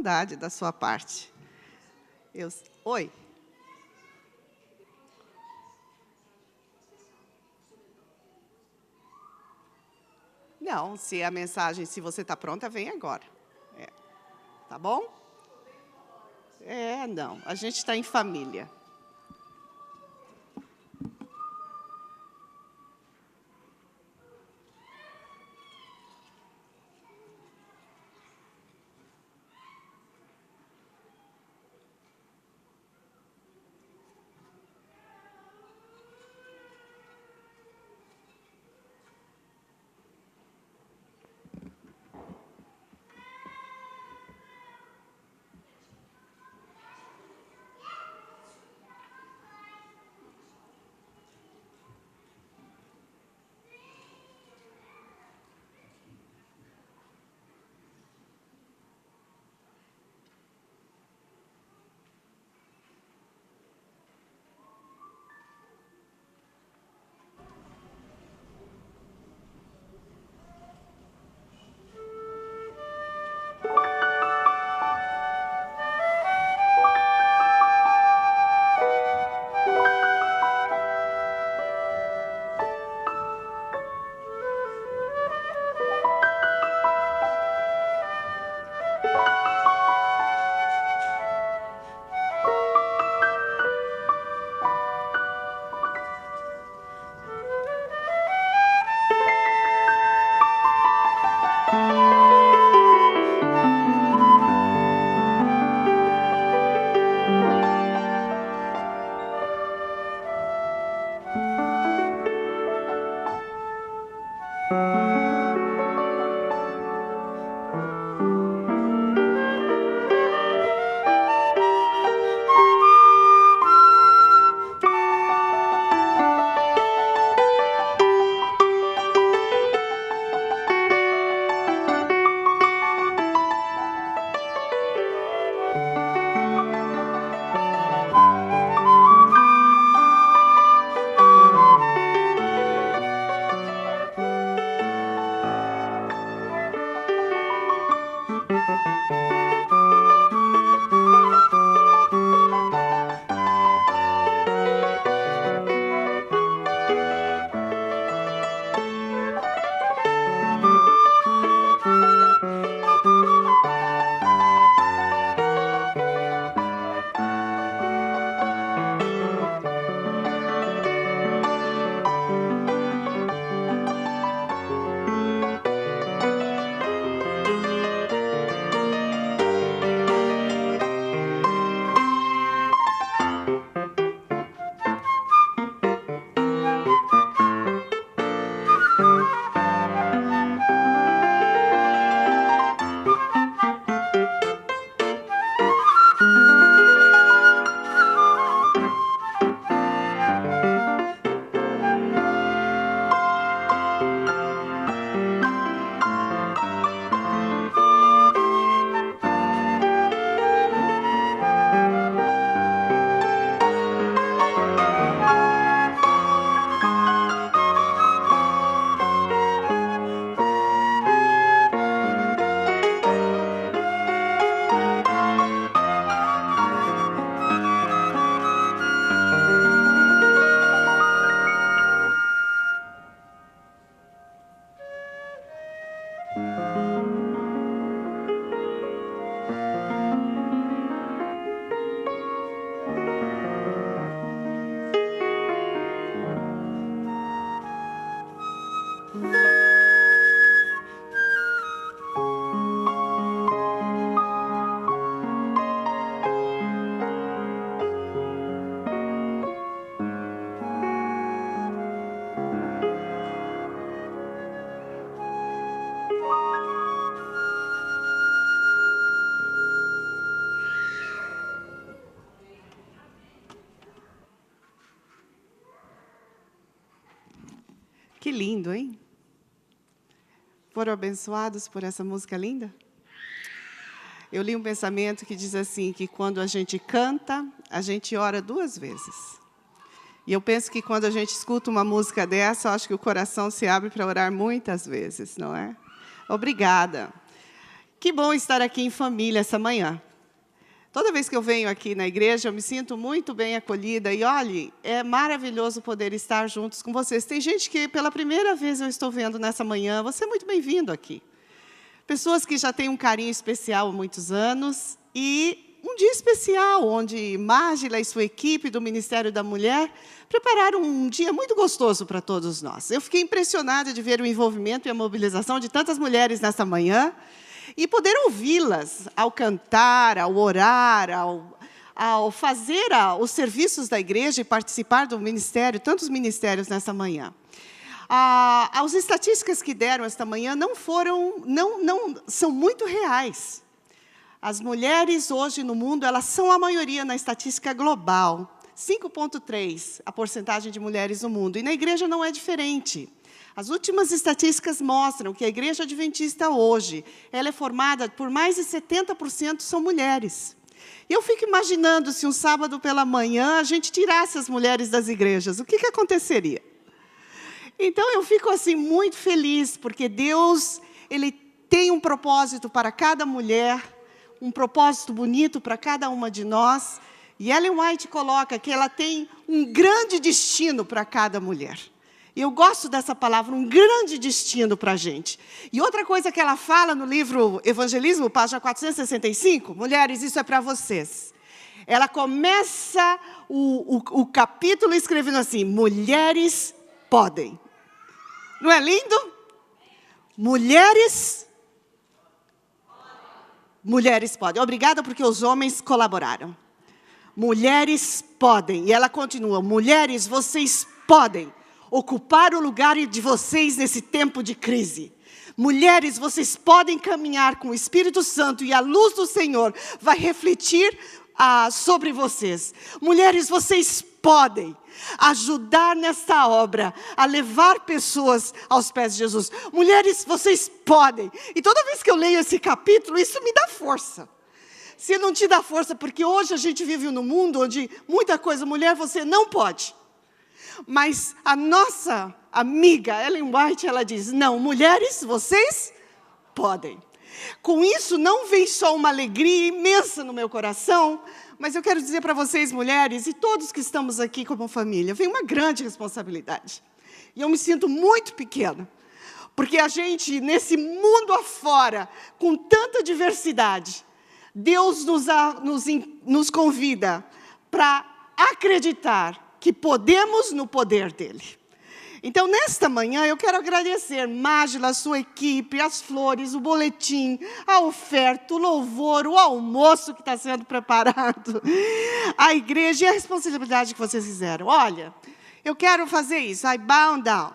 bondade da sua parte. Oi. Não, se a mensagem, se você está pronta, vem agora. Tá bom? Não, a gente está em família. Que lindo, hein? Foram abençoados por essa música linda? Eu li um pensamento que diz assim, que quando a gente canta, a gente ora 2 vezes. E eu penso que quando a gente escuta uma música dessa, eu acho que o coração se abre para orar muitas vezes, não é? Obrigada. Que bom estar aqui em família essa manhã. Toda vez que eu venho aqui na igreja, eu me sinto muito bem acolhida. E, olhe, é maravilhoso poder estar juntos com vocês. Tem gente que, pela primeira vez, eu estou vendo nessa manhã. Você é muito bem-vindo aqui. Pessoas que já têm um carinho especial há muitos anos. E um dia especial, onde Mágila e sua equipe do Ministério da Mulher prepararam um dia muito gostoso para todos nós. Eu fiquei impressionada de ver o envolvimento e a mobilização de tantas mulheres nessa manhã, e poder ouvi-las ao cantar, ao orar, ao fazer os serviços da igreja e participar do ministério, tantos ministérios nessa manhã. As estatísticas que deram esta manhã não são muito reais. As mulheres hoje no mundo, elas são a maioria na estatística global. 5,3% a porcentagem de mulheres no mundo. E na igreja não é diferente. As últimas estatísticas mostram que a igreja adventista hoje, ela é formada por mais de 70% são mulheres. E eu fico imaginando se um sábado pela manhã a gente tirasse as mulheres das igrejas, o que aconteceria? Então eu fico assim muito feliz, porque Deus, Ele tem um propósito para cada mulher, um propósito bonito para cada uma de nós. E Ellen White coloca que ela tem um grande destino para cada mulher. E eu gosto dessa palavra, um grande destino para a gente. E outra coisa que ela fala no livro Evangelismo, página 465, mulheres, isso é para vocês. Ela começa o capítulo escrevendo assim, mulheres podem. Não é lindo? Mulheres podem. Obrigada porque os homens colaboraram. Mulheres podem. E ela continua, mulheres, vocês podem ocupar o lugar de vocês nesse tempo de crise. Mulheres, vocês podem caminhar com o Espírito Santo e a luz do Senhor vai refletir sobre vocês. Mulheres, vocês podem ajudar nesta obra, a levar pessoas aos pés de Jesus. Mulheres, vocês podem. E toda vez que eu leio esse capítulo, isso me dá força. Se não te dá força, porque hoje a gente vive num mundo onde muita coisa, mulher, você não pode. Mas a nossa amiga Ellen White, ela diz, não, mulheres, vocês podem. Com isso, não vem só uma alegria imensa no meu coração, mas eu quero dizer para vocês, mulheres, e todos que estamos aqui como família, vem uma grande responsabilidade. E eu me sinto muito pequena, porque a gente, nesse mundo afora, com tanta diversidade, Deus nos convida para acreditar que podemos no poder dEle. Então, nesta manhã, eu quero agradecer Mágila, a sua equipe, as flores, o boletim, a oferta, o louvor, o almoço que está sendo preparado, a igreja e a responsabilidade que vocês fizeram. Olha, eu quero fazer isso, I bow down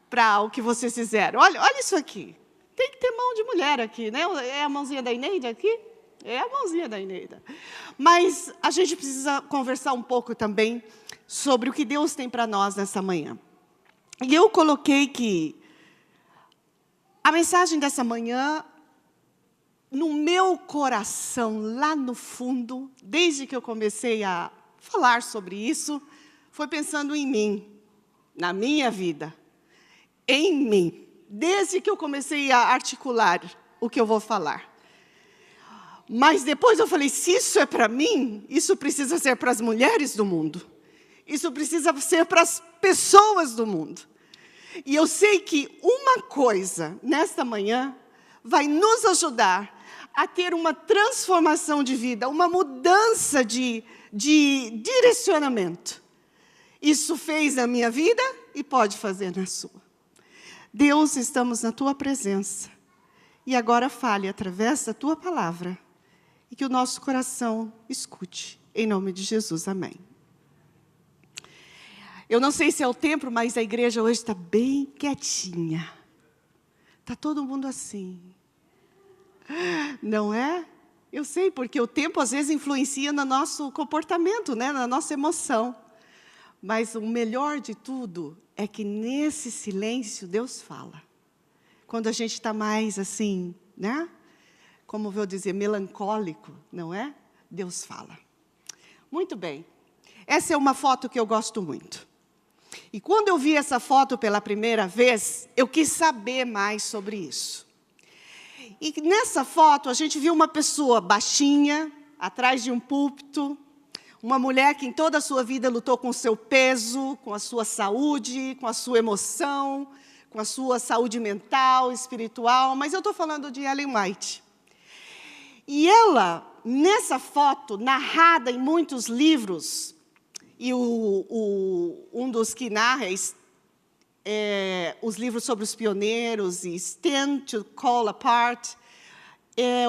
para o que vocês fizeram. Olha isso aqui. Tem que ter mão de mulher aqui, né? É a mãozinha da Ineida aqui? É a mãozinha da Ineida. Mas a gente precisa conversar um pouco também sobre o que Deus tem para nós nessa manhã. E eu coloquei que a mensagem dessa manhã, no meu coração, lá no fundo, desde que eu comecei a falar sobre isso, foi pensando em mim, na minha vida, em mim, desde que eu comecei a articular o que eu vou falar. Mas depois eu falei, se isso é para mim, isso precisa ser para as mulheres do mundo. Isso precisa ser para as pessoas do mundo. E eu sei que uma coisa, nesta manhã, vai nos ajudar a ter uma transformação de vida, uma mudança de direcionamento. Isso fez na minha vida e pode fazer na sua. Deus, estamos na Tua presença. E agora fale através da Tua palavra. E que o nosso coração escute. Em nome de Jesus, amém. Eu não sei se é o tempo, mas a igreja hoje está bem quietinha. Está todo mundo assim. Não é? Eu sei, porque o tempo às vezes influencia no nosso comportamento, né? Na nossa emoção. Mas o melhor de tudo é que nesse silêncio Deus fala. Quando a gente está mais assim, né? Como eu vou dizer, melancólico, não é? Deus fala. Muito bem. Essa é uma foto que eu gosto muito. E quando eu vi essa foto pela primeira vez, eu quis saber mais sobre isso. E nessa foto, a gente viu uma pessoa baixinha, atrás de um púlpito, uma mulher que em toda a sua vida lutou com o seu peso, com a sua saúde, com a sua emoção, com a sua saúde mental, espiritual, mas eu estou falando de Ellen White. E ela, nessa foto, narrada em muitos livros, e um dos que narra os livros sobre os pioneiros e Stand to Call Apart,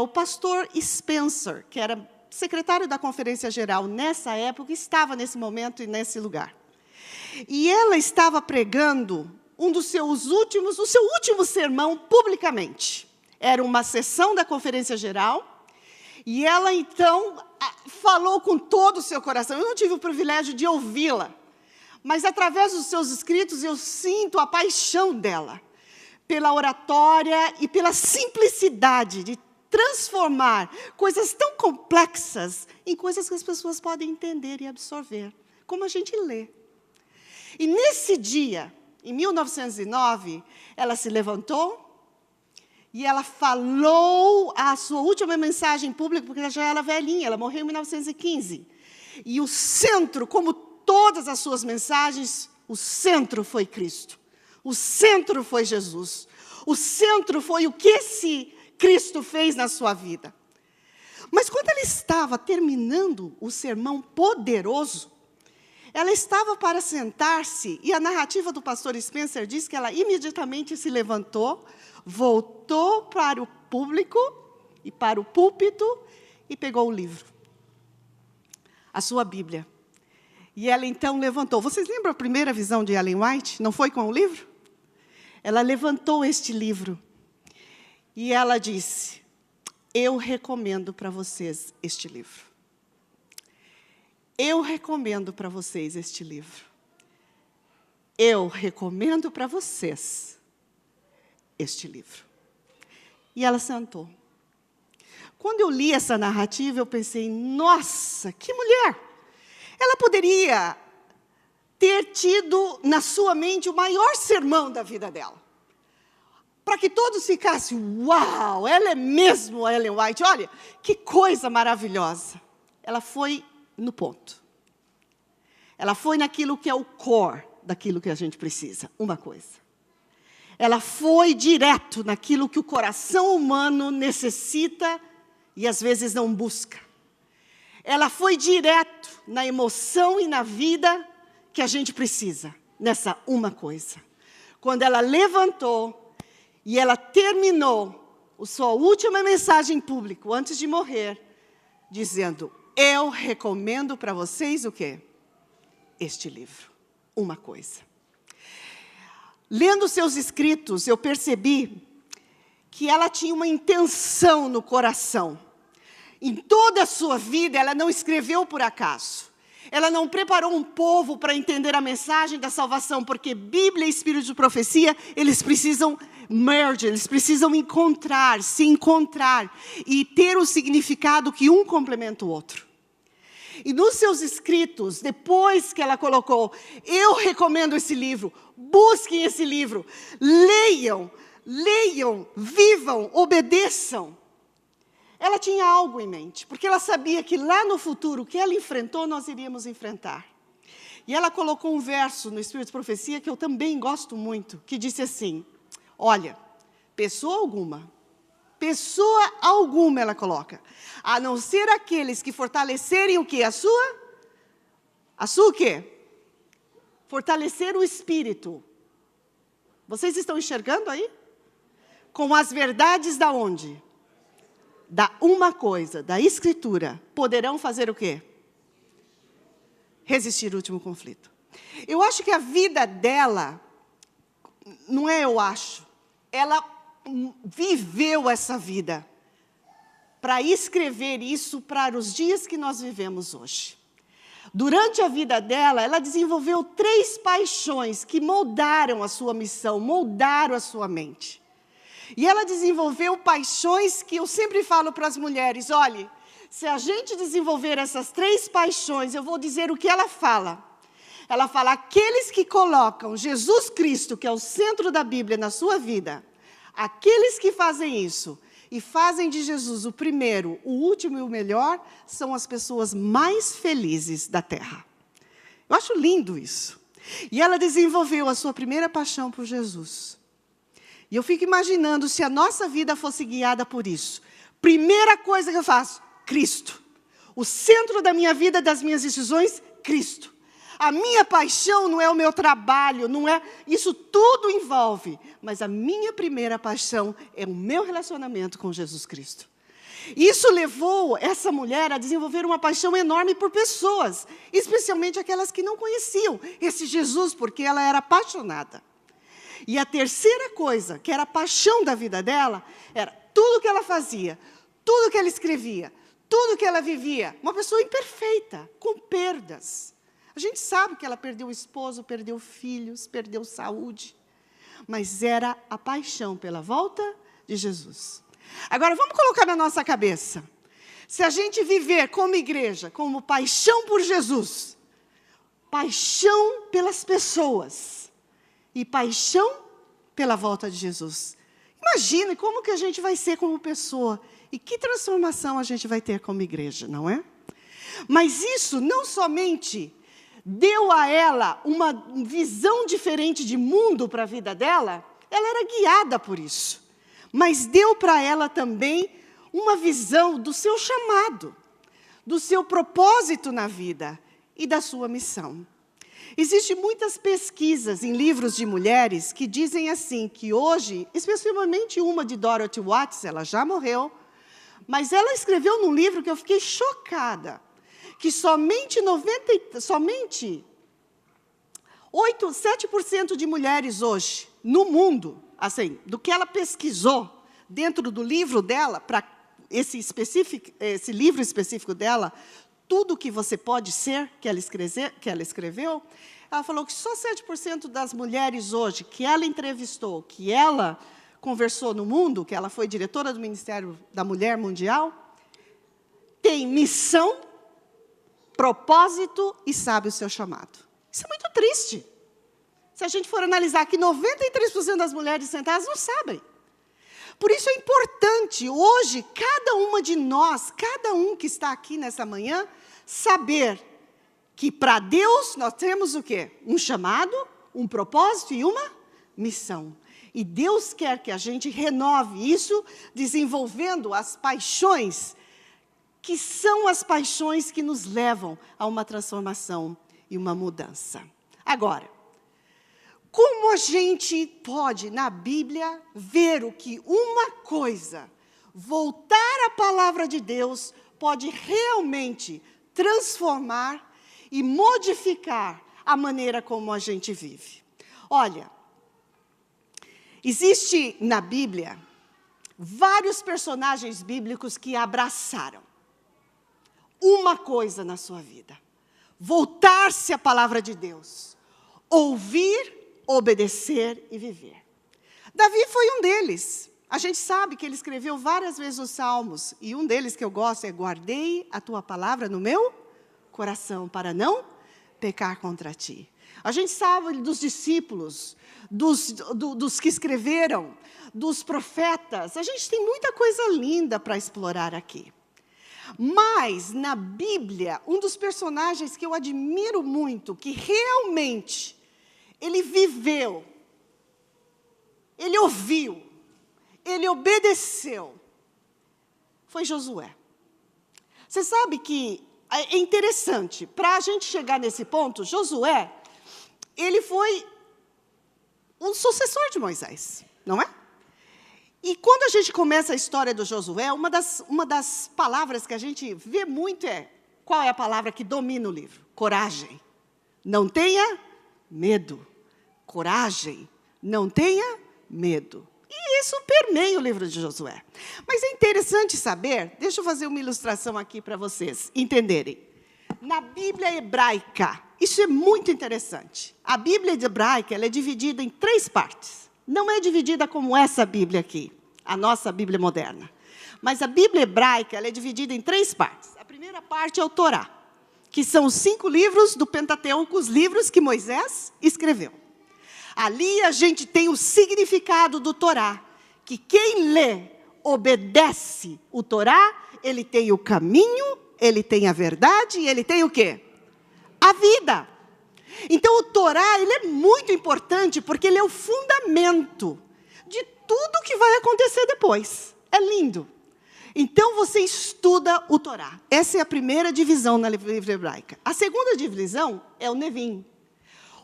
o pastor Spencer, que era secretário da Conferência Geral nessa época, estava nesse momento e nesse lugar. E ela estava pregando o seu último sermão publicamente. Era uma sessão da Conferência Geral, e ela, então, falou com todo o seu coração. Eu não tive o privilégio de ouvi-la, mas, através dos seus escritos, eu sinto a paixão dela pela oratória e pela simplicidade de transformar coisas tão complexas em coisas que as pessoas podem entender e absorver, como a gente lê. E, nesse dia, em 1909, ela se levantou e ela falou a sua última mensagem pública, porque ela já era velhinha, ela morreu em 1915. E o centro, como todas as suas mensagens, o centro foi Cristo. O centro foi Jesus. O centro foi o que esse Cristo fez na sua vida. Mas quando ela estava terminando o sermão poderoso, ela estava para sentar-se, e a narrativa do pastor Spencer diz que ela imediatamente se levantou, voltou para o público e para o púlpito e pegou o livro, a sua Bíblia. E ela então levantou. Vocês lembram a primeira visão de Ellen White? Não foi com o livro? Ela levantou este livro e ela disse: eu recomendo para vocês este livro. Eu recomendo para vocês este livro. Eu recomendo para vocês este livro. E ela sentou. Quando eu li essa narrativa, eu pensei, nossa, que mulher! Ela poderia ter tido na sua mente o maior sermão da vida dela. Para que todos ficassem, uau, ela é mesmo a Ellen White, olha, que coisa maravilhosa. Ela foi no ponto. Ela foi naquilo que é o core daquilo que a gente precisa, uma coisa. Ela foi direto naquilo que o coração humano necessita e às vezes não busca. Ela foi direto na emoção e na vida que a gente precisa, nessa uma coisa. Quando ela levantou e ela terminou a sua última mensagem pública, antes de morrer, dizendo: eu recomendo para vocês o quê? Este livro, uma coisa. Lendo seus escritos, eu percebi que ela tinha uma intenção no coração. Em toda a sua vida, ela não escreveu por acaso. Ela não preparou um povo para entender a mensagem da salvação, porque Bíblia e Espírito de Profecia, eles precisam merge, eles precisam se encontrar e ter o significado que um complementa o outro. E nos seus escritos, depois que ela colocou, eu recomendo esse livro, busquem esse livro, leiam, vivam, obedeçam. Ela tinha algo em mente, porque ela sabia que lá no futuro, o que ela enfrentou, nós iríamos enfrentar. E ela colocou um verso no Espírito de Profecia, que eu também gosto muito, que disse assim, olha, pessoa alguma, ela coloca, a não ser aqueles que fortalecerem o quê? A sua o quê? Fortalecer o espírito. Vocês estão enxergando aí? Com as verdades da onde? Da uma coisa, da Escritura, poderão fazer o quê? Resistir ao último conflito. Eu acho que a vida dela, não é eu acho, ela viveu essa vida para escrever isso para os dias que nós vivemos hoje. Durante a vida dela, ela desenvolveu 3 paixões que moldaram a sua missão, moldaram a sua mente. E ela desenvolveu paixões que eu sempre falo para as mulheres, olhe, se a gente desenvolver essas 3 paixões, eu vou dizer o que ela fala. Ela fala, aqueles que colocam Jesus Cristo, que é o centro da Bíblia, na sua vida, aqueles que fazem isso, e fazem de Jesus o primeiro, o último e o melhor, são as pessoas mais felizes da terra. Eu acho lindo isso. E ela desenvolveu a sua primeira paixão por Jesus. E eu fico imaginando se a nossa vida fosse guiada por isso. Primeira coisa que eu faço, Cristo. O centro da minha vida, das minhas decisões, Cristo. A minha paixão não é o meu trabalho, não é, isso tudo envolve. Mas a minha primeira paixão é o meu relacionamento com Jesus Cristo. Isso levou essa mulher a desenvolver uma paixão enorme por pessoas, especialmente aquelas que não conheciam esse Jesus, porque ela era apaixonada. E a terceira coisa, que era a paixão da vida dela, era tudo que ela fazia, tudo que ela escrevia, tudo que ela vivia. Uma pessoa imperfeita, com perdas. A gente sabe que ela perdeu o esposo, perdeu filhos, perdeu saúde. Mas era a paixão pela volta de Jesus. Agora, vamos colocar na nossa cabeça. Se a gente viver como igreja, como paixão por Jesus, paixão pelas pessoas e paixão pela volta de Jesus. Imagine como que a gente vai ser como pessoa e que transformação a gente vai ter como igreja, não é? Mas isso não somente deu a ela uma visão diferente de mundo para a vida dela, ela era guiada por isso. Mas deu para ela também uma visão do seu chamado, do seu propósito na vida e da sua missão. Existem muitas pesquisas em livros de mulheres que dizem assim, que hoje, especialmente uma de Dorothy Watts, ela já morreu, mas ela escreveu num livro que eu fiquei chocada, que somente 7% de mulheres hoje, no mundo, assim, do que ela pesquisou dentro do livro dela, para esse livro específico dela, tudo que você pode ser, que ela escreveu, ela falou que só 7% das mulheres hoje que ela entrevistou, que ela conversou no mundo, que ela foi diretora do Ministério da Mulher Mundial, tem missão, propósito e sabe o seu chamado. Isso é muito triste. Se a gente for analisar que 93% das mulheres sentadas não sabem. Por isso é importante, hoje, cada uma de nós, cada um que está aqui nessa manhã, saber que para Deus nós temos o quê? Um chamado, um propósito e uma missão. E Deus quer que a gente renove isso, desenvolvendo as paixões, que são as paixões que nos levam a uma transformação e uma mudança. Agora, como a gente pode, na Bíblia, ver o que uma coisa, voltar à palavra de Deus, pode realmente transformar e modificar a maneira como a gente vive? Olha, existe na Bíblia vários personagens bíblicos que abraçaram uma coisa na sua vida: voltar-se à palavra de Deus, ouvir, obedecer e viver. Davi foi um deles. A gente sabe que ele escreveu várias vezes os Salmos, e um deles que eu gosto é: guardei a tua palavra no meu coração, para não pecar contra ti. A gente sabe dos discípulos, dos que escreveram, dos profetas. A gente tem muita coisa linda para explorar aqui. Mas, na Bíblia, um dos personagens que eu admiro muito, que realmente ele viveu, ele ouviu, ele obedeceu, foi Josué. Você sabe que é interessante, para a gente chegar nesse ponto, Josué, ele foi um sucessor de Moisés, não é? E quando a gente começa a história do Josué, uma das palavras que a gente vê muito é, qual é a palavra que domina o livro? Coragem. Não tenha medo. Coragem. Não tenha medo. E isso permeia o livro de Josué. Mas é interessante saber, deixa eu fazer uma ilustração aqui para vocês entenderem. Na Bíblia hebraica, isso é muito interessante. A Bíblia hebraica ela é dividida em 3 partes. Não é dividida como essa Bíblia aqui, a nossa Bíblia moderna. Mas a Bíblia hebraica ela é dividida em 3 partes. A primeira parte é o Torá, que são os 5 livros do Pentateuco, os livros que Moisés escreveu. Ali a gente tem o significado do Torá, que quem lê, obedece o Torá, ele tem o caminho, ele tem a verdade e ele tem o quê? A vida. Então o Torá, ele é muito importante porque ele é o fundamento de tudo que vai acontecer depois. É lindo. Então você estuda o Torá. Essa é a primeira divisão na Bíblia hebraica. A segunda divisão é o Nevim.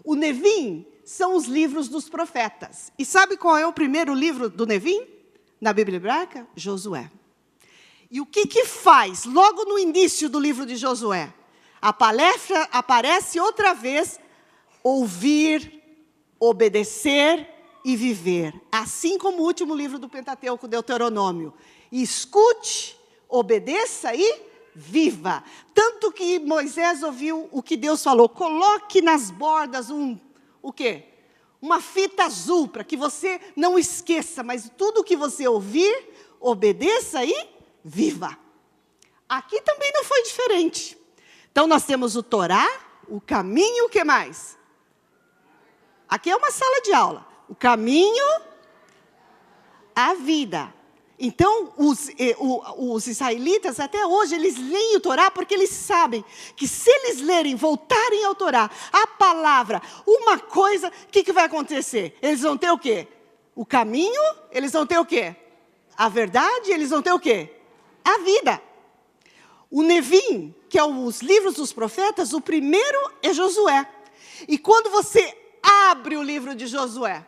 O Nevim são os livros dos profetas. E sabe qual é o primeiro livro do Nevim na Bíblia hebraica? Josué. E o que faz logo no início do livro de Josué? Aparece outra vez ouvir, obedecer e viver. Assim como o último livro do Pentateuco, Deuteronômio. Escute, obedeça e viva. Tanto que Moisés ouviu o que Deus falou. Coloque nas bordas o quê? Uma fita azul, para que você não esqueça. Mas tudo que você ouvir, obedeça e viva. Aqui também não foi diferente. Então, nós temos o Torá, o caminho, o que mais? Aqui é uma sala de aula. O caminho, a vida. Então, os israelitas, até hoje, eles leem o Torá porque eles sabem que se eles lerem, voltarem ao Torá, a palavra, uma coisa, o que vai acontecer? Eles vão ter o quê? O caminho, eles vão ter o quê? A verdade, eles vão ter o quê? A vida. O Nevim, que é os livros dos profetas, o primeiro é Josué. E quando você abre o livro de Josué,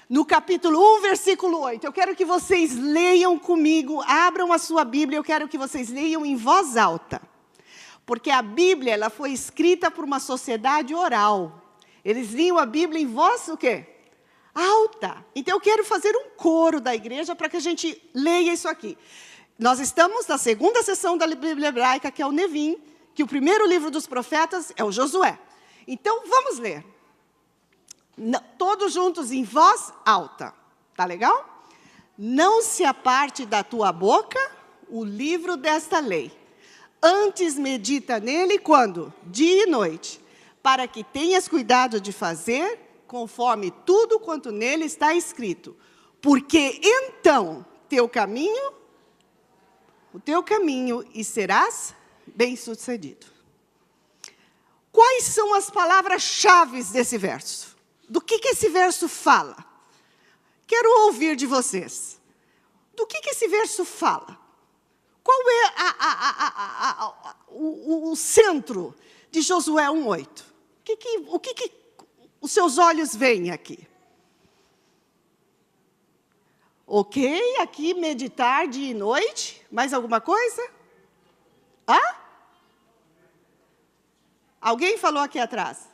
no capítulo 1, versículo 8, eu quero que vocês leiam comigo, abram a sua Bíblia, eu quero que vocês leiam em voz alta. Porque a Bíblia, ela foi escrita por uma sociedade oral. Eles liam a Bíblia em voz o quê? Alta. Então eu quero fazer um coro da igreja para que a gente leia isso aqui. Nós estamos na segunda sessão da Bíblia hebraica, que é o Nevim, que o primeiro livro dos profetas é o Josué. Então, vamos ler. Todos juntos em voz alta. Tá legal? Não se aparte da tua boca o livro desta lei. Antes medita nele quando? Dia e noite. Para que tenhas cuidado de fazer conforme tudo quanto nele está escrito. Porque então o teu caminho e serás bem-sucedido. Quais são as palavras-chave desse verso? Do que esse verso fala? Quero ouvir de vocês. Do que esse verso fala? Qual é o centro de Josué 1:8? O que os seus olhos veem aqui? Ok, aqui meditar dia e noite. Mais alguma coisa? Hã? Alguém falou aqui atrás?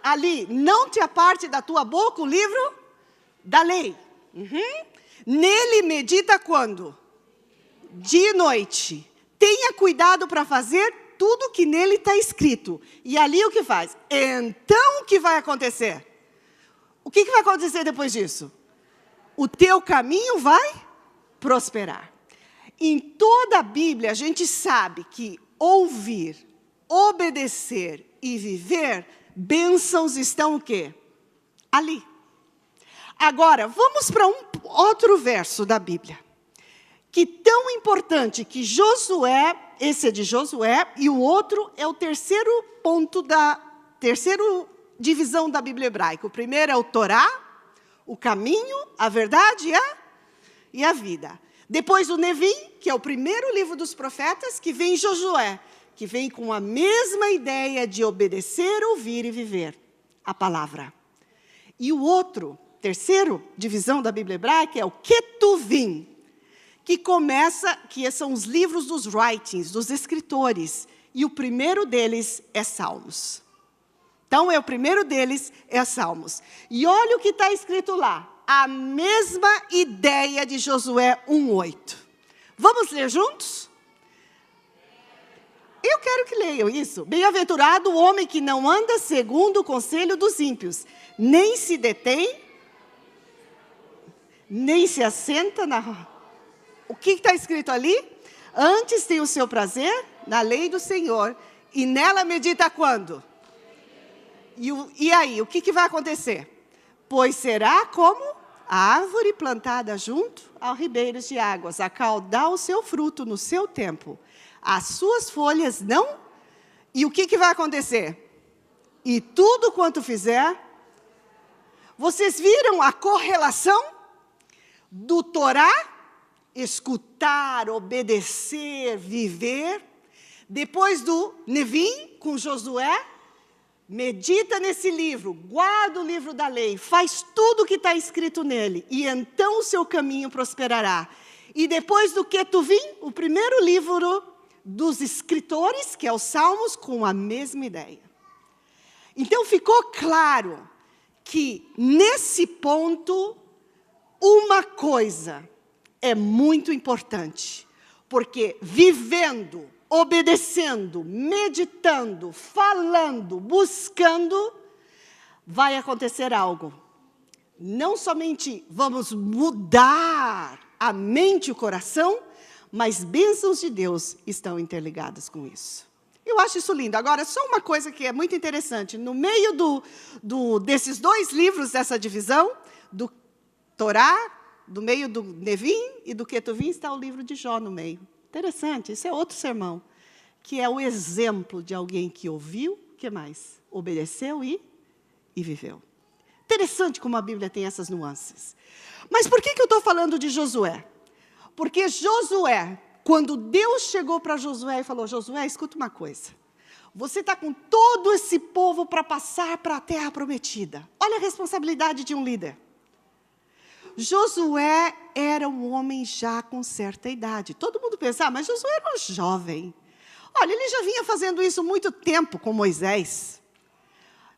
Ali, não te aparte da tua boca o livro da lei. Nele medita quando? Dia e noite. Tenha cuidado para fazer tudo que nele está escrito. E ali o que faz? Então o que vai acontecer? O que vai acontecer depois disso? O teu caminho vai prosperar. Em toda a Bíblia, a gente sabe que ouvir, obedecer e viver, bênçãos estão o quê? Ali. Agora, vamos para um outro verso da Bíblia. Que tão importante que Josué, esse é de Josué, e o outro é o terceiro ponto terceira divisão da Bíblia hebraica. O primeiro é o Torá, o caminho, a verdade e a vida. Depois o Nevim, que é o primeiro livro dos profetas, que vem Josué, que vem com a mesma ideia de obedecer, ouvir e viver a palavra. E o outro, terceiro divisão da Bíblia hebraica, é o Ketuvim, que são os livros dos writings, dos escritores, e o primeiro deles é Salmos. Então, o primeiro deles é Salmos. E olha o que está escrito lá. A mesma ideia de Josué 1:8. Vamos ler juntos? Eu quero que leiam isso. Bem-aventurado o homem que não anda segundo o conselho dos ímpios, nem se detém, nem se assenta na... O que está escrito ali? Antes tem o seu prazer na lei do Senhor, e nela medita quando? E aí, o que vai acontecer? Pois será como A árvore plantada junto aos ribeiros de águas, a qual dá o seu fruto no seu tempo. As suas folhas não... E o que vai acontecer? E tudo quanto fizer... Vocês viram a correlação do Torá? Escutar, obedecer, viver. Depois do Nevim, com Josué, medita nesse livro, guarda o livro da lei, faz tudo o que está escrito nele, e então o seu caminho prosperará. E depois do Ketuvim, o primeiro livro dos escritores, que é os Salmos, com a mesma ideia. Então ficou claro que, nesse ponto, uma coisa é muito importante, porque vivendo, obedecendo, meditando, falando, buscando, vai acontecer algo. Não somente vamos mudar a mente e o coração, mas bênçãos de Deus estão interligadas com isso. Eu acho isso lindo. Agora, só uma coisa que é muito interessante. No meio desses dois livros, dessa divisão, do Torá, do meio do Nevim e do Ketuvim, está o livro de Jó no meio. Interessante, esse é outro sermão, que é o exemplo de alguém que ouviu, o que mais? Obedeceu e viveu. Interessante como a Bíblia tem essas nuances. Mas por que eu estou falando de Josué? Porque Josué, quando Deus chegou para Josué e falou, Josué, escuta uma coisa, você está com todo esse povo para passar para a terra prometida. Olha a responsabilidade de um líder. Josué era um homem já com certa idade. Todo mundo pensa, mas Josué era um jovem. Olha, ele já vinha fazendo isso há muito tempo com Moisés.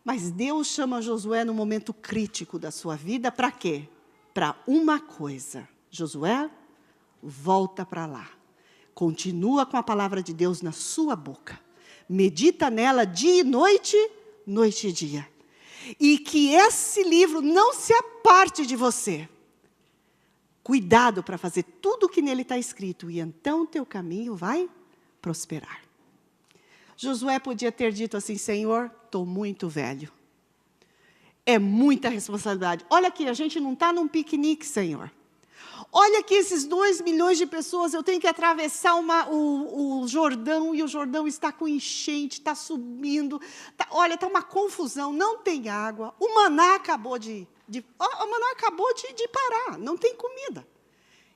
Mas Deus chama Josué no momento crítico da sua vida, para quê? Para uma coisa. Josué, volta para lá. Continua com a palavra de Deus na sua boca. Medita nela dia e noite, noite e dia. E que esse livro não se aparte de você. Cuidado para fazer tudo o que nele está escrito, e então o teu caminho vai prosperar. Josué podia ter dito assim, Senhor, estou muito velho. É muita responsabilidade. Olha aqui, a gente não está num piquenique, Senhor. Olha aqui, esses 2 milhões de pessoas, eu tenho que atravessar o Jordão, e o Jordão está com enchente, está subindo. Olha, está uma confusão, não tem água. O maná acabou de parar, não tem comida.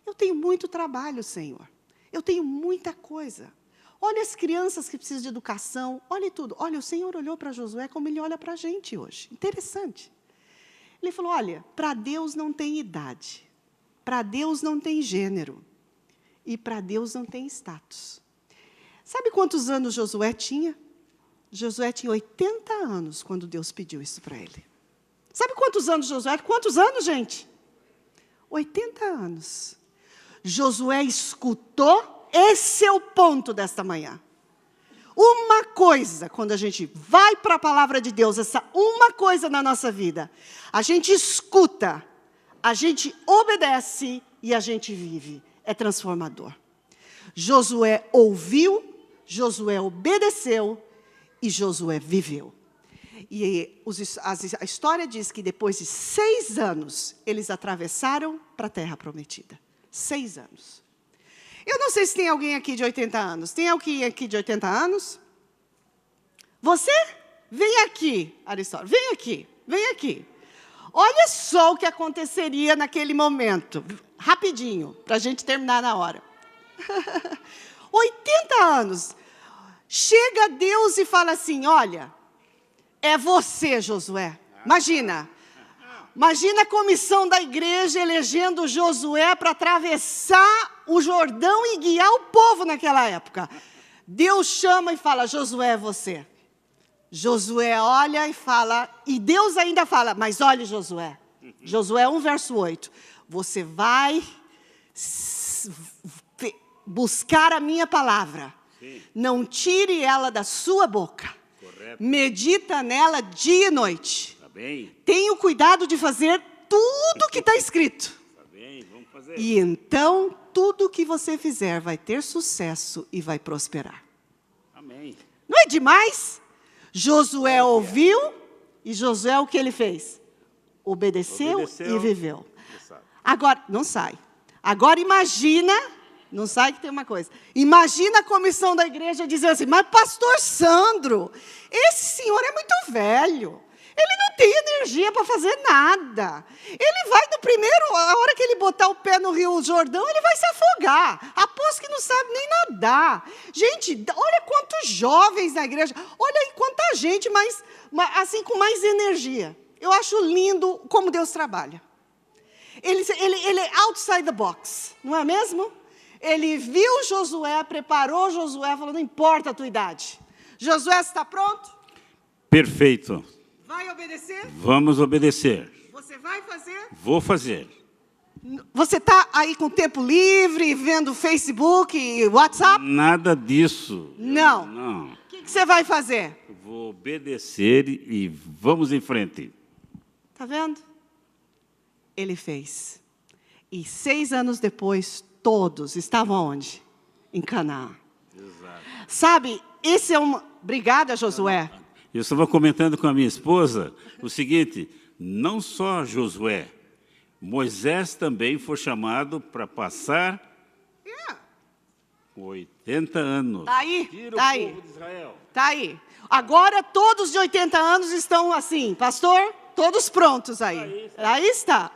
Eu tenho muito trabalho, Senhor. Eu tenho muita coisa. Olha as crianças que precisam de educação, olha tudo. Olha, o Senhor olhou para Josué como Ele olha para a gente hoje. Interessante. Ele falou, olha, para Deus não tem idade, para Deus não tem gênero, e para Deus não tem status. Sabe quantos anos Josué tinha? Josué tinha 80 anos quando Deus pediu isso para ele. Sabe quantos anos Josué? Quantos anos, gente? 80 anos. Josué escutou, esse é o ponto desta manhã. Uma coisa, quando a gente vai para a palavra de Deus, essa uma coisa na nossa vida, a gente escuta, a gente obedece e a gente vive. É transformador. Josué ouviu, Josué obedeceu e Josué viveu. E a história diz que depois de 6 anos, eles atravessaram para a terra prometida. 6 anos. Eu não sei se tem alguém aqui de 80 anos. Tem alguém aqui de 80 anos? Você? Vem aqui, Aristóteles. Vem aqui, vem aqui. Olha só o que aconteceria naquele momento. Rapidinho, para a gente terminar na hora. 80 anos. Chega Deus e fala assim, olha, é você, Josué. Imagina a comissão da igreja elegendo Josué para atravessar o Jordão e guiar o povo naquela época. Deus chama e fala, Josué, é você. Josué olha e fala, e Deus ainda fala, mas olha, Josué. Josué 1, verso 8. Você vai buscar a minha palavra. Sim. Não tire ela da sua boca. Correto. Medita nela dia e noite. Tá bem. Tenha o cuidado de fazer tudo que está escrito. Tá bem, vamos fazer. E então, tudo que você fizer vai ter sucesso e vai prosperar. Amém. Não é demais? Josué ouviu, e Josué o que ele fez? Obedeceu e viveu. Agora, não sai. Agora imagina, não sai que tem uma coisa. Imagina a comissão da igreja dizendo assim, mas pastor Sandro, esse senhor é muito velho. Ele não tem energia para fazer nada. Ele vai no primeiro, a hora que ele botar o pé no Rio Jordão, ele vai se afogar. Aposto que não sabe nem nadar. Gente, olha quantos jovens na igreja. Olha aí quanta gente, assim, com mais energia. Eu acho lindo como Deus trabalha. Ele é outside the box, não é mesmo? Ele viu Josué, preparou Josué, falou, não importa a tua idade. Josué, você está pronto? Perfeito. Vai obedecer? Vamos obedecer. Você vai fazer? Vou fazer. Você está aí com tempo livre, vendo Facebook e WhatsApp? Nada disso. Não. Não. O que você vai fazer? Vou obedecer e vamos em frente. Está vendo? Ele fez. E 6 anos depois, todos estavam onde? Em Canaã. Exato. Sabe, esse é uma... Obrigada, Josué. Eu estava comentando com a minha esposa o seguinte, não só Josué, Moisés também foi chamado para passar 80 anos. Está aí, Tira está o aí. povo de Israel. Está aí. Agora todos de 80 anos estão assim, pastor, todos prontos aí. Aí está.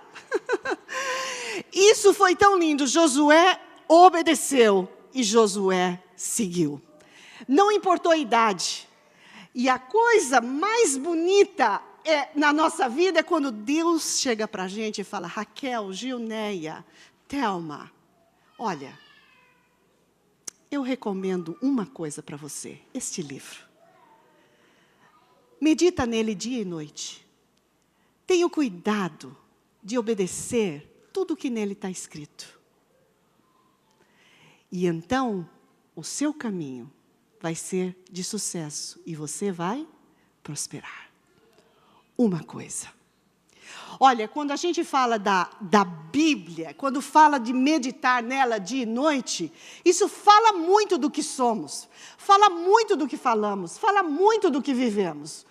Isso foi tão lindo. Josué obedeceu e Josué seguiu. Não importou a idade. E a coisa mais bonita na nossa vida é quando Deus chega para a gente e fala, Raquel, Gilneia, Thelma, olha, eu recomendo uma coisa para você, este livro. Medita nele dia e noite. Tenha o cuidado de obedecer tudo que nele está escrito. E então, o seu caminho vai ser de sucesso e você vai prosperar. Uma coisa. Olha, quando a gente fala da Bíblia, quando fala de meditar nela dia e noite, isso fala muito do que somos, fala muito do que falamos, fala muito do que vivemos.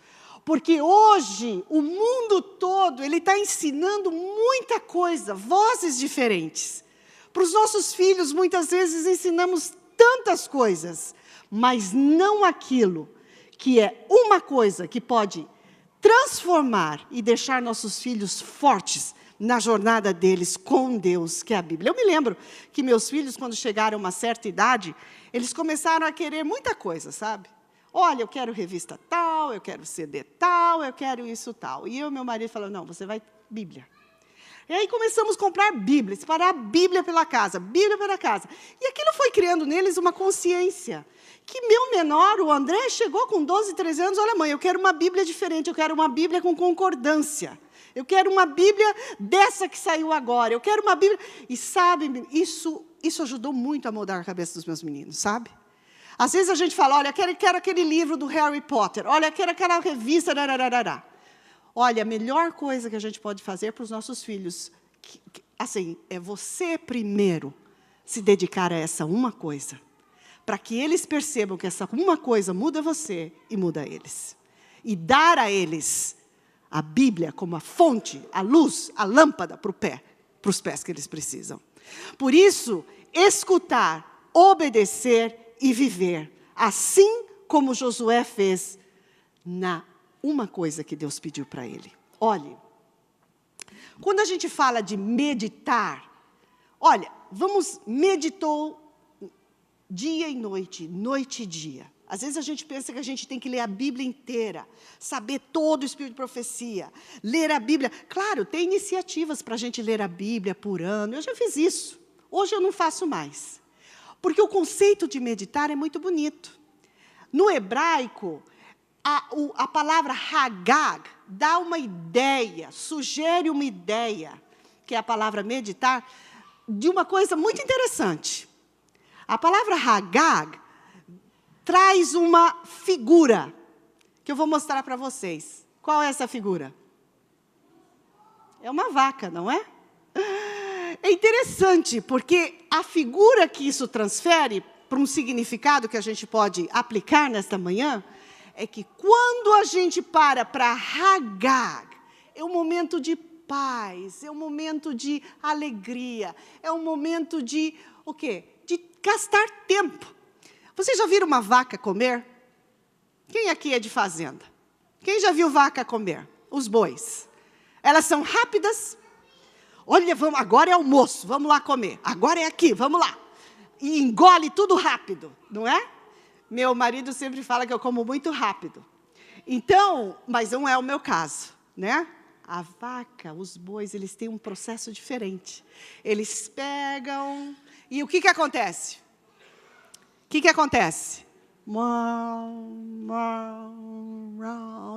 Porque hoje, o mundo todo, ele está ensinando muita coisa, vozes diferentes. Para os nossos filhos, muitas vezes, ensinamos tantas coisas, mas não aquilo que é uma coisa que pode transformar e deixar nossos filhos fortes na jornada deles com Deus, que é a Bíblia. Eu me lembro que meus filhos, quando chegaram a uma certa idade, eles começaram a querer muita coisa, sabe? Olha, eu quero revista tal, eu quero CD tal, eu quero isso tal. E eu e meu marido falamos, não, você vai Bíblia. E aí começamos a comprar Bíblia, separar a Bíblia pela casa, Bíblia pela casa. E aquilo foi criando neles uma consciência. Que meu menor, o André, chegou com 12, 13 anos, olha mãe, eu quero uma Bíblia diferente, eu quero uma Bíblia com concordância. Eu quero uma Bíblia dessa que saiu agora, eu quero uma Bíblia... E sabe, isso ajudou muito a mudar a cabeça dos meus meninos, sabe? Às vezes a gente fala, olha, quero aquele livro do Harry Potter, olha, quero aquela revista, darararará. Olha, a melhor coisa que a gente pode fazer para os nossos filhos, assim, é você primeiro se dedicar a essa uma coisa, para que eles percebam que essa uma coisa muda você e muda eles. E dar a eles a Bíblia como a fonte, a luz, a lâmpada para os pés que eles precisam. Por isso, escutar, obedecer e viver, assim como Josué fez na uma coisa que Deus pediu para ele. Olhe, quando a gente fala de meditar, olha, meditou dia e noite, noite e dia. Às vezes a gente pensa que a gente tem que ler a Bíblia inteira, saber todo o Espírito de profecia, ler a Bíblia. Claro, tem iniciativas para a gente ler a Bíblia por ano, eu já fiz isso. Hoje eu não faço mais. Porque o conceito de meditar é muito bonito. No hebraico, a palavra hagag dá uma ideia, sugere uma ideia, que é a palavra meditar, de uma coisa muito interessante. A palavra hagag traz uma figura, que eu vou mostrar para vocês. Qual é essa figura? É uma vaca, não é? É interessante, porque a figura que isso transfere para um significado que a gente pode aplicar nesta manhã, é que quando a gente para hagag, é um momento de paz, é um momento de alegria, é um momento de, o quê? De gastar tempo. Vocês já viram uma vaca comer? Quem aqui é de fazenda? Quem já viu vaca comer? Os bois. Elas são rápidas. Olha, agora é almoço, vamos lá comer. Agora é aqui, vamos lá. E engole tudo rápido, não é? Meu marido sempre fala que eu como muito rápido. Então, mas não é o meu caso, né? A vaca, os bois, eles têm um processo diferente. Eles pegam... E o que acontece? O que acontece?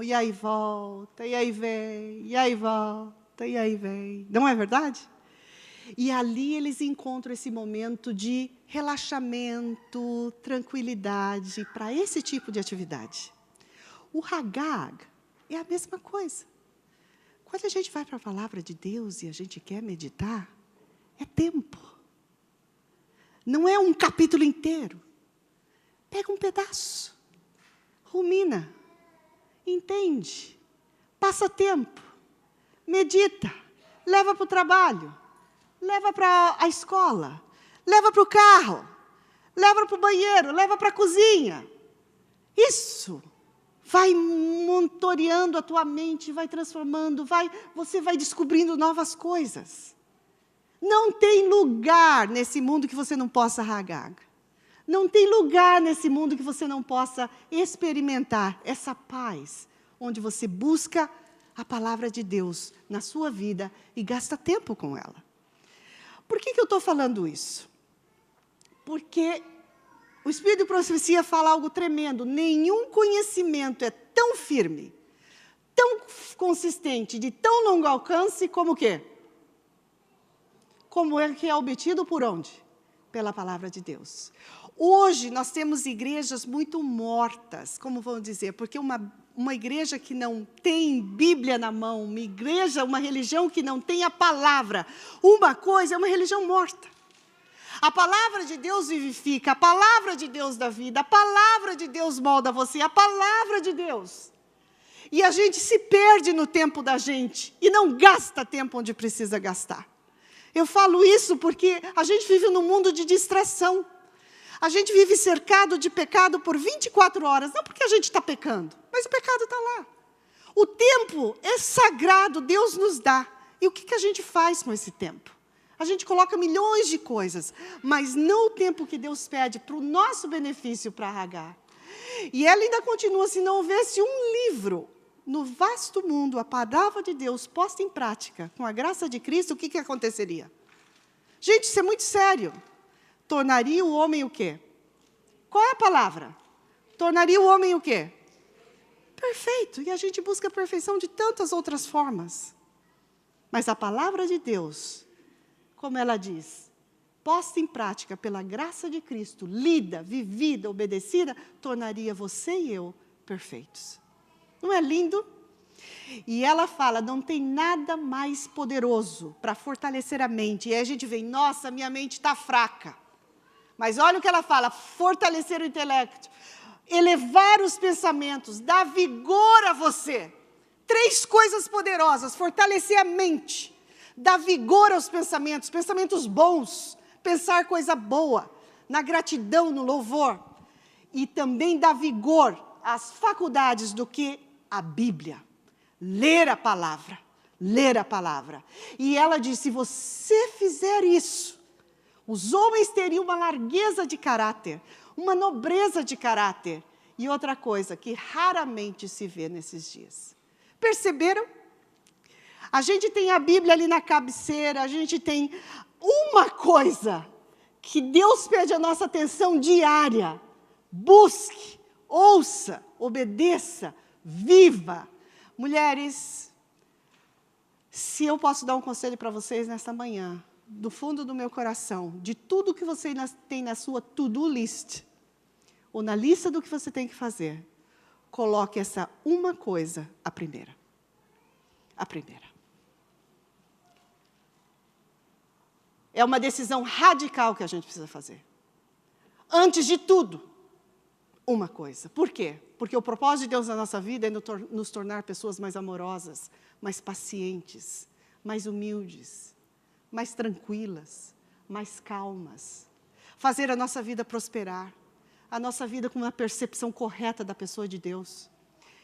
E aí volta, e aí vem, e aí volta, e aí vem. Não é verdade? E ali eles encontram esse momento de relaxamento, tranquilidade, para esse tipo de atividade. O Hagag é a mesma coisa. Quando a gente vai para a palavra de Deus e a gente quer meditar, é tempo. Não é um capítulo inteiro. Pega um pedaço, rumina, entende, passa tempo, medita, leva para o trabalho, leva para a escola, leva para o carro, leva para o banheiro, leva para a cozinha. Isso vai monitoreando a tua mente, vai transformando, você vai descobrindo novas coisas. Não tem lugar nesse mundo que você não possa Hagag. Não tem lugar nesse mundo que você não possa experimentar essa paz, onde você busca a palavra de Deus na sua vida e gasta tempo com ela. Por que eu estou falando isso? Porque o Espírito de Profecia fala algo tremendo. Nenhum conhecimento é tão firme, tão consistente, de tão longo alcance como o quê? Como é que é obtido por onde? Pela palavra de Deus. Hoje nós temos igrejas muito mortas, como vão dizer, porque uma igreja que não tem Bíblia na mão, uma religião que não tem a palavra, uma coisa é uma religião morta. A palavra de Deus vivifica, a palavra de Deus dá vida, a palavra de Deus molda você, a palavra de Deus. E a gente se perde no tempo da gente e não gasta tempo onde precisa gastar. Eu falo isso porque a gente vive num mundo de distração. A gente vive cercado de pecado por 24 horas, não porque a gente está pecando, mas o pecado está lá. O tempo é sagrado, Deus nos dá. E o que a gente faz com esse tempo? A gente coloca milhões de coisas, mas não o tempo que Deus pede para o nosso benefício para Hagag. E ela ainda continua, se não houvesse um livro no vasto mundo, a palavra de Deus posta em prática, com a graça de Cristo, o que aconteceria? Gente, isso é muito sério. Tornaria o homem o quê? Qual é a palavra? Tornaria o homem o quê? Perfeito. E a gente busca a perfeição de tantas outras formas. Mas a palavra de Deus, como ela diz, posta em prática pela graça de Cristo, lida, vivida, obedecida, tornaria você e eu perfeitos. Não é lindo? E ela fala, não tem nada mais poderoso para fortalecer a mente. E aí a gente vê, nossa, minha mente está fraca. Mas olha o que ela fala, fortalecer o intelecto, elevar os pensamentos, dar vigor a você. 3 coisas poderosas, fortalecer a mente, dar vigor aos pensamentos, pensamentos bons, pensar coisa boa, na gratidão, no louvor. E também dar vigor às faculdades do que a Bíblia. Ler a palavra, ler a palavra. E ela diz, se você fizer isso, os homens teriam uma largueza de caráter, uma nobreza de caráter. E outra coisa que raramente se vê nesses dias. Perceberam? A gente tem a Bíblia ali na cabeceira, a gente tem uma coisa que Deus pede a nossa atenção diária. Busque, ouça, obedeça, viva. Mulheres, se eu posso dar um conselho para vocês nesta manhã, do fundo do meu coração, de tudo que você tem na sua to-do list, ou na lista do que você tem que fazer, coloque essa uma coisa, a primeira. A primeira. É uma decisão radical que a gente precisa fazer. Antes de tudo, uma coisa. Por quê? Porque o propósito de Deus na nossa vida é nos tornar pessoas mais amorosas, mais pacientes, mais humildes, mais tranquilas, mais calmas. Fazer a nossa vida prosperar, a nossa vida com uma percepção correta da pessoa de Deus.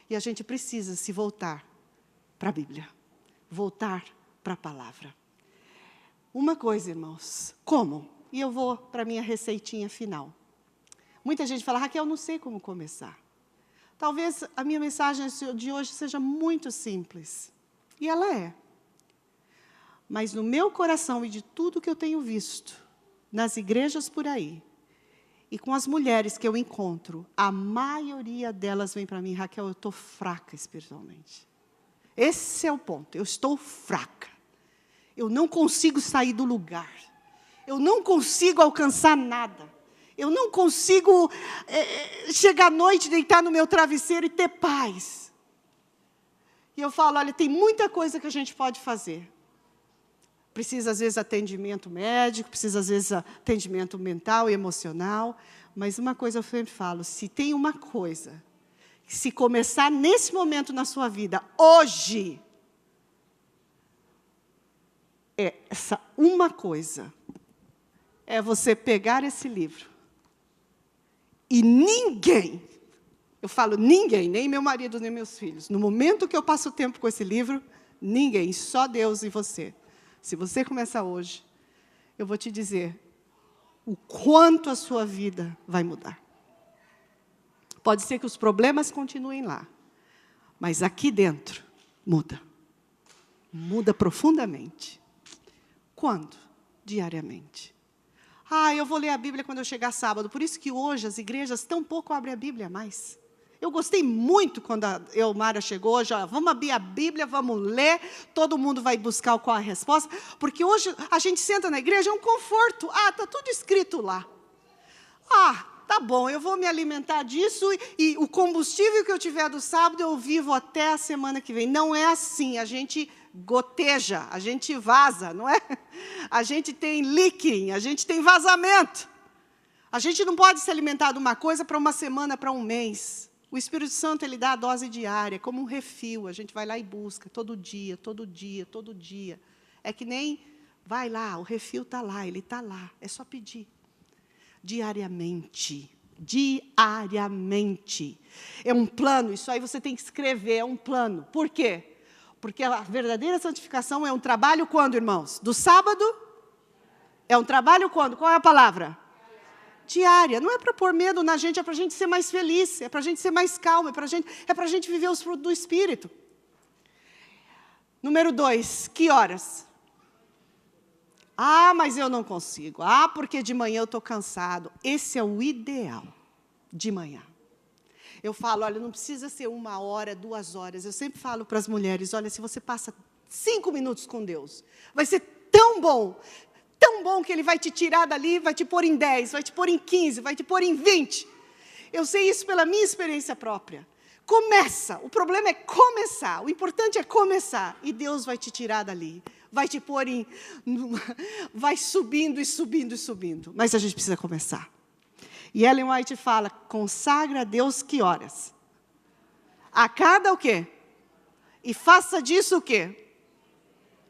E a gente precisa se voltar para a Bíblia, voltar para a palavra. Uma coisa, irmãos, como? E eu vou para a minha receitinha final. Muita gente fala, Raquel, eu não sei como começar. Talvez a minha mensagem de hoje seja muito simples. E ela é. Mas no meu coração e de tudo que eu tenho visto, nas igrejas por aí, e com as mulheres que eu encontro, a maioria delas vem para mim, Raquel, eu estou fraca espiritualmente. Esse é o ponto, eu estou fraca. Eu não consigo sair do lugar. Eu não consigo alcançar nada. Eu não consigo chegar à noite, deitar no meu travesseiro e ter paz. E eu falo, olha, tem muita coisa que a gente pode fazer. Precisa, às vezes, atendimento médico, precisa, às vezes, atendimento mental e emocional. Mas uma coisa eu sempre falo, se tem uma coisa, que se começar nesse momento na sua vida, hoje, essa uma coisa, é você pegar esse livro, e ninguém, eu falo ninguém, nem meu marido, nem meus filhos, no momento que eu passo tempo com esse livro, ninguém, só Deus e você. Se você começar hoje, eu vou te dizer o quanto a sua vida vai mudar. Pode ser que os problemas continuem lá, mas aqui dentro muda. Muda profundamente. Quando? Diariamente. Eu vou ler a Bíblia quando eu chegar sábado. Por isso que hoje as igrejas tão pouco abrem a Bíblia mais. Eu gostei muito quando a Elmara chegou, já vamos abrir a Bíblia, vamos ler, todo mundo vai buscar qual a resposta, porque hoje a gente senta na igreja, é um conforto, está tudo escrito lá. Tá bom, eu vou me alimentar disso, e o combustível que eu tiver do sábado, eu vivo até a semana que vem. Não é assim, a gente goteja, a gente vaza, não é? A gente tem leaking, a gente tem vazamento. A gente não pode se alimentar de uma coisa para uma semana, para um mês. O Espírito Santo, ele dá a dose diária, como um refil. A gente vai lá e busca, todo dia, todo dia, todo dia. É que nem, vai lá, o refil está lá, ele está lá. É só pedir. Diariamente. Diariamente. É um plano, isso aí você tem que escrever, é um plano. Por quê? Porque a verdadeira santificação é um trabalho quando, irmãos? Do sábado? É um trabalho quando? Qual é a palavra? Diária. Não é para pôr medo na gente, é para a gente ser mais feliz, é para a gente ser mais calmo, é para a gente viver os frutos do Espírito. Número 2, que horas? Mas eu não consigo. Porque de manhã eu estou cansado. Esse é o ideal, de manhã. Eu falo, olha, não precisa ser 1 hora, 2 horas. Eu sempre falo para as mulheres, olha, se você passa 5 minutos com Deus, vai ser tão bom que Ele vai te tirar dali, vai te pôr em 10, vai te pôr em 15, vai te pôr em 20. Eu sei isso pela minha experiência própria. Começa, o problema é começar, o importante é começar, e Deus vai te tirar dali, vai te pôr vai subindo e subindo e subindo, mas a gente precisa começar. E Ellen White fala, consagra a Deus que horas? A cada o quê? E faça disso o quê?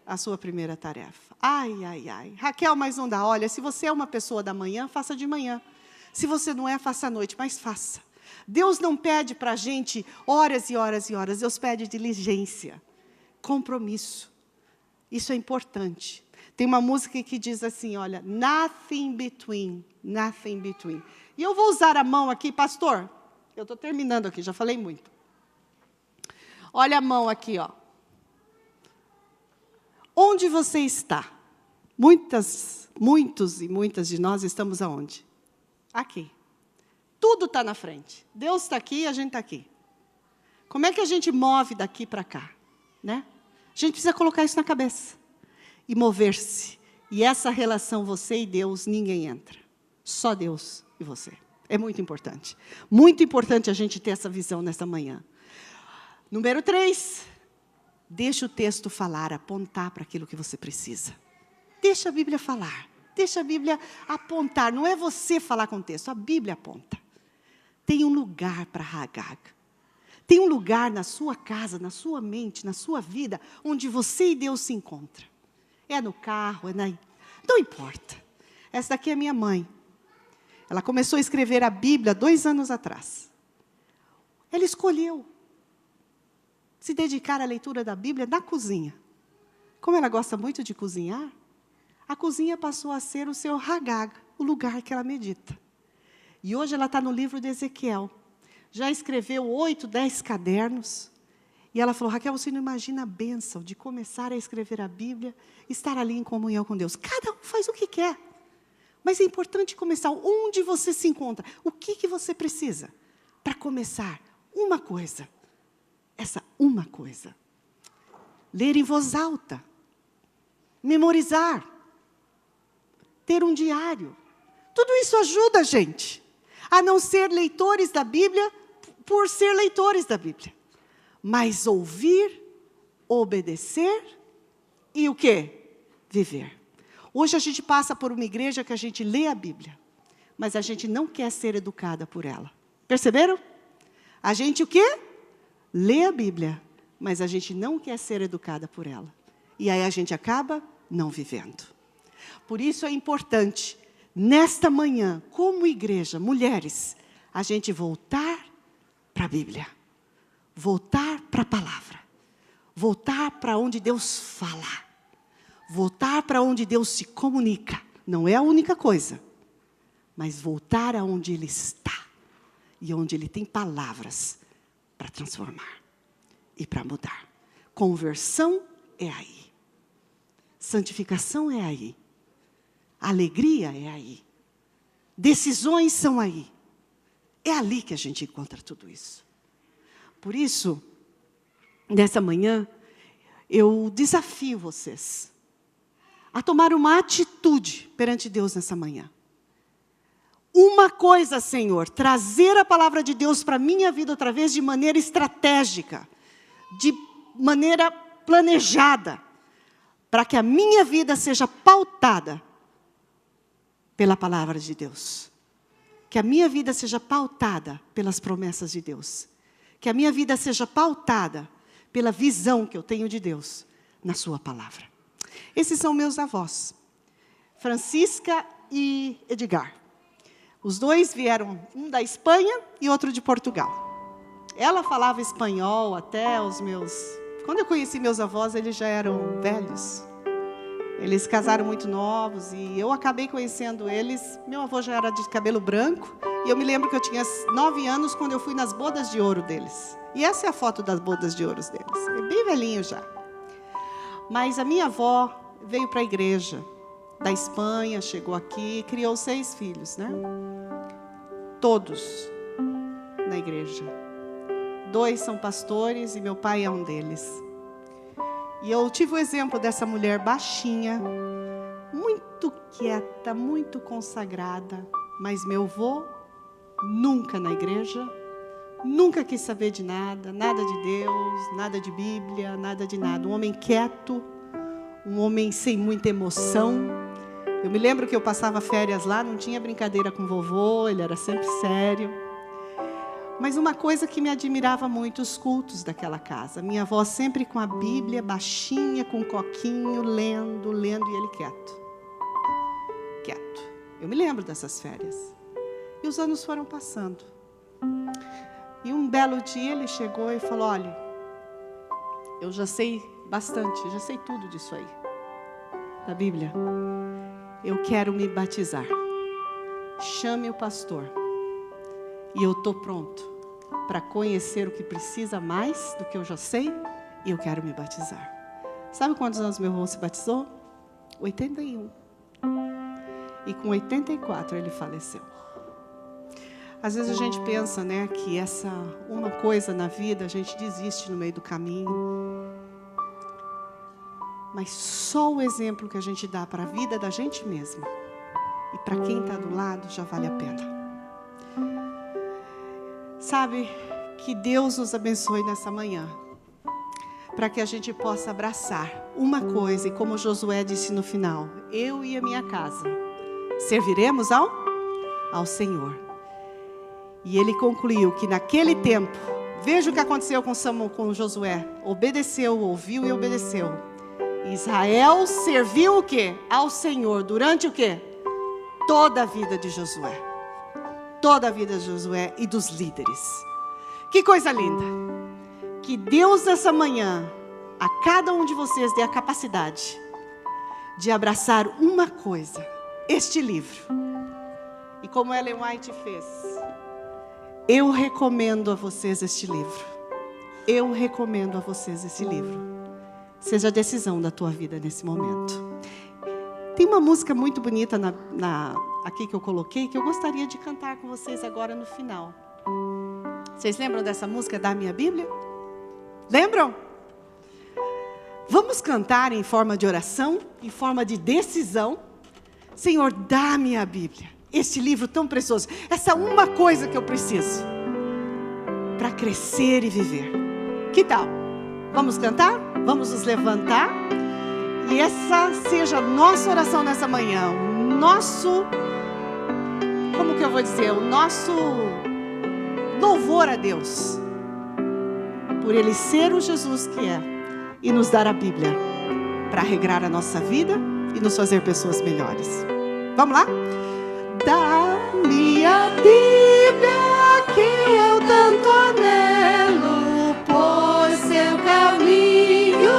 A sua primeira tarefa. Raquel, mas não dá. Olha, se você é uma pessoa da manhã, faça de manhã. Se você não é, faça à noite, mas faça. Deus não pede para a gente horas e horas e horas. Deus pede diligência, compromisso. Isso é importante. Tem uma música que diz assim, olha, nothing between, nothing between. E eu vou usar a mão aqui, pastor, eu estou terminando aqui, já falei muito. Olha a mão aqui, ó. Onde você está? Muitos e muitas de nós estamos aonde? Aqui. Tudo está na frente. Deus está aqui e a gente está aqui. Como é que a gente move daqui para cá? Né? A gente precisa colocar isso na cabeça. E mover-se. E essa relação, você e Deus, ninguém entra. Só Deus e você. É muito importante. Muito importante a gente ter essa visão nessa manhã. Número 3. Deixa o texto falar, apontar para aquilo que você precisa. Deixa a Bíblia falar. Deixa a Bíblia apontar. Não é você falar com o texto, a Bíblia aponta. Tem um lugar para Hagag. Tem um lugar na sua casa, na sua mente, na sua vida, onde você e Deus se encontram. É no carro, não importa. Essa daqui é minha mãe. Ela começou a escrever a Bíblia 2 anos atrás. Ela escolheu se dedicar à leitura da Bíblia na cozinha. Como ela gosta muito de cozinhar, a cozinha passou a ser o seu hagag, o lugar que ela medita. E hoje ela está no livro de Ezequiel. Já escreveu 8, 10 cadernos. E ela falou, Raquel, você não imagina a bênção de começar a escrever a Bíblia, estar ali em comunhão com Deus. Cada um faz o que quer. Mas é importante começar onde você se encontra. O que você precisa para começar? Uma coisa. Essa uma coisa. Ler em voz alta. Memorizar. Ter um diário. Tudo isso ajuda a gente a não ser leitores da Bíblia por ser leitores da Bíblia. Mas ouvir, obedecer e o quê? Viver. Hoje a gente passa por uma igreja que a gente lê a Bíblia, mas a gente não quer ser educada por ela. Perceberam? A gente o quê? Lê a Bíblia, mas a gente não quer ser educada por ela. E aí a gente acaba não vivendo. Por isso é importante, nesta manhã, como igreja, mulheres, a gente voltar para a Bíblia. Voltar para a palavra. Voltar para onde Deus fala. Voltar para onde Deus se comunica. Não é a única coisa. Mas voltar aonde Ele está. E onde Ele tem palavras para transformar. E para mudar. Conversão é aí. Santificação é aí. Alegria é aí. Decisões são aí. É ali que a gente encontra tudo isso. Por isso, nessa manhã, eu desafio vocês a tomar uma atitude perante Deus nessa manhã. Uma coisa, Senhor, trazer a palavra de Deus para a minha vida outra vez de maneira estratégica, de maneira planejada, para que a minha vida seja pautada pela palavra de Deus. Que a minha vida seja pautada pelas promessas de Deus. Que a minha vida seja pautada pela visão que eu tenho de Deus na sua palavra. Esses são meus avós, Francisca e Edgar. Os dois vieram, um da Espanha e outro de Portugal. Ela falava espanhol até os meus... Quando eu conheci meus avós, eles já eram velhos. Eles casaram muito novos e eu acabei conhecendo eles. Meu avô já era de cabelo branco e eu me lembro que eu tinha 9 anos quando eu fui nas bodas de ouro deles. E essa é a foto das bodas de ouro deles. É bem velhinho já. Mas a minha avó veio para a igreja da Espanha, chegou aqui, criou 6 filhos, né? Todos na igreja. 2 são pastores e meu pai é um deles. E eu tive o exemplo dessa mulher baixinha, muito quieta, muito consagrada. Mas meu avô, nunca na igreja, nunca quis saber de nada, nada de Deus, nada de Bíblia, nada de nada. Um homem quieto, um homem sem muita emoção. Eu me lembro que eu passava férias lá, não tinha brincadeira com o vovô, ele era sempre sério. Mas uma coisa que me admirava muito, os cultos daquela casa. Minha avó sempre com a Bíblia, baixinha, com um coquinho, lendo, e ele quieto. Quieto. Eu me lembro dessas férias. E os anos foram passando. E um belo dia ele chegou e falou, olha, eu já sei bastante, já sei tudo disso aí, da Bíblia. Eu quero me batizar. Chame o pastor. E eu estou pronto para conhecer o que precisa mais do que eu já sei e eu quero me batizar. Sabe quantos anos meu avô se batizou? 81. E com 84 ele faleceu. Às vezes a gente pensa, né, que essa uma coisa na vida a gente desiste no meio do caminho. Mas só o exemplo que a gente dá para a vida da gente mesma e para quem está do lado já vale a pena. Sabe, que Deus nos abençoe nessa manhã, para que a gente possa abraçar uma coisa, e como Josué disse no final, eu e a minha casa serviremos ao Senhor. E ele concluiu que naquele tempo Veja o que aconteceu com Josué. Obedeceu, ouviu e obedeceu. Israel serviu o quê? Ao Senhor. Durante o quê? Toda a vida de Josué. Toda a vida de Josué e dos líderes. Que coisa linda. Que Deus nessa manhã, a cada um de vocês dê a capacidade de abraçar uma coisa. Este livro. E como Ellen White fez, eu recomendo a vocês este livro. Eu recomendo a vocês esse livro. Seja a decisão da tua vida nesse momento. Tem uma música muito bonita aqui que eu coloquei, que eu gostaria de cantar com vocês agora no final. Vocês lembram dessa música, Da Minha Bíblia? Lembram? Vamos cantar em forma de oração, em forma de decisão. Senhor, dá a minha Bíblia. Este livro tão precioso. Essa uma coisa que eu preciso para crescer e viver. Que tal? Vamos cantar? Vamos nos levantar? E essa seja a nossa oração nessa manhã. O nosso, como que eu vou dizer? O nosso louvor a Deus. Por Ele ser o Jesus que é. E nos dar a Bíblia. Para regrar a nossa vida e nos fazer pessoas melhores. Vamos lá? Da minha Bíblia que eu tanto anelo, por seu caminho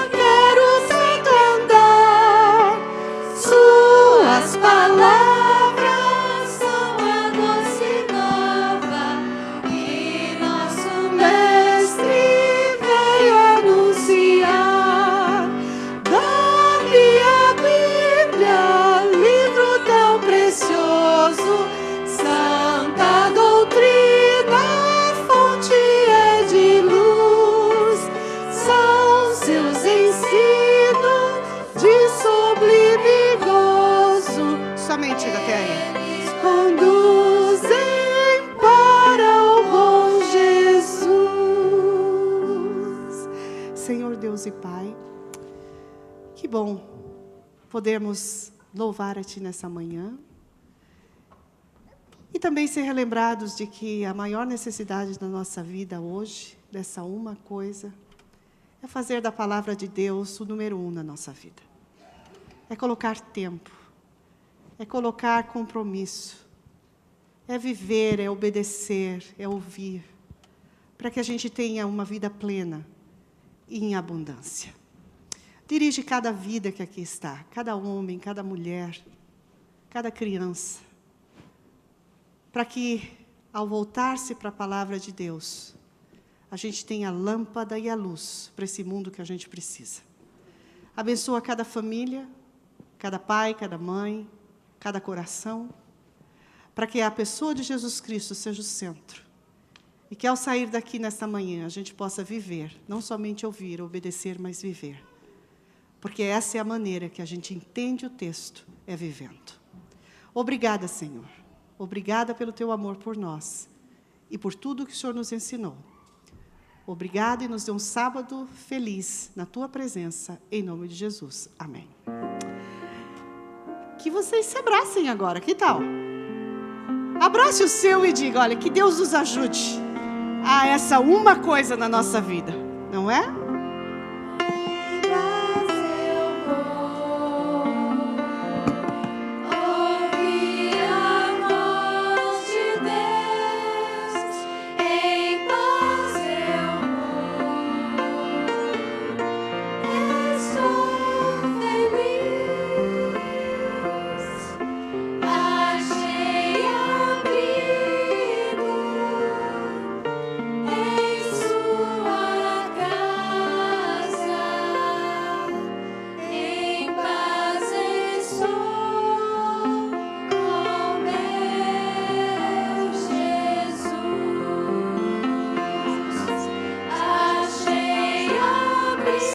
quero sempre andar. Suas palavras são a doce nova que nosso Mestre veio anunciar. Da minha Bíblia, livro tão precioso, santa doutrina, fonte é de luz. São seus ensinos de sublime gozo. Somente até aí. Eles conduzem para o bom Jesus. Senhor Deus e Pai, que bom podermos louvar a Ti nessa manhã. E também ser relembrados de que a maior necessidade da nossa vida hoje, dessa uma coisa, é fazer da palavra de Deus o número 1 na nossa vida. É colocar tempo, é colocar compromisso, é viver, é obedecer, é ouvir, para que a gente tenha uma vida plena e em abundância. Dirige cada vida que aqui está, cada homem, cada mulher, cada criança, para que, ao voltar-se para a palavra de Deus, a gente tenha a lâmpada e a luz para esse mundo que a gente precisa. Abençoa cada família, cada pai, cada mãe, cada coração, para que a pessoa de Jesus Cristo seja o centro. E que, ao sair daqui nesta manhã, a gente possa viver, não somente ouvir, obedecer, mas viver. Porque essa é a maneira que a gente entende o texto, é vivendo. Obrigada, Senhor. Obrigada pelo Teu amor por nós e por tudo que o Senhor nos ensinou. Obrigada e nos dê um sábado feliz na Tua presença, em nome de Jesus. Amém. Que vocês se abracem agora, que tal? Abrace o seu e diga, olha, que Deus nos ajude a essa uma coisa na nossa vida, não é?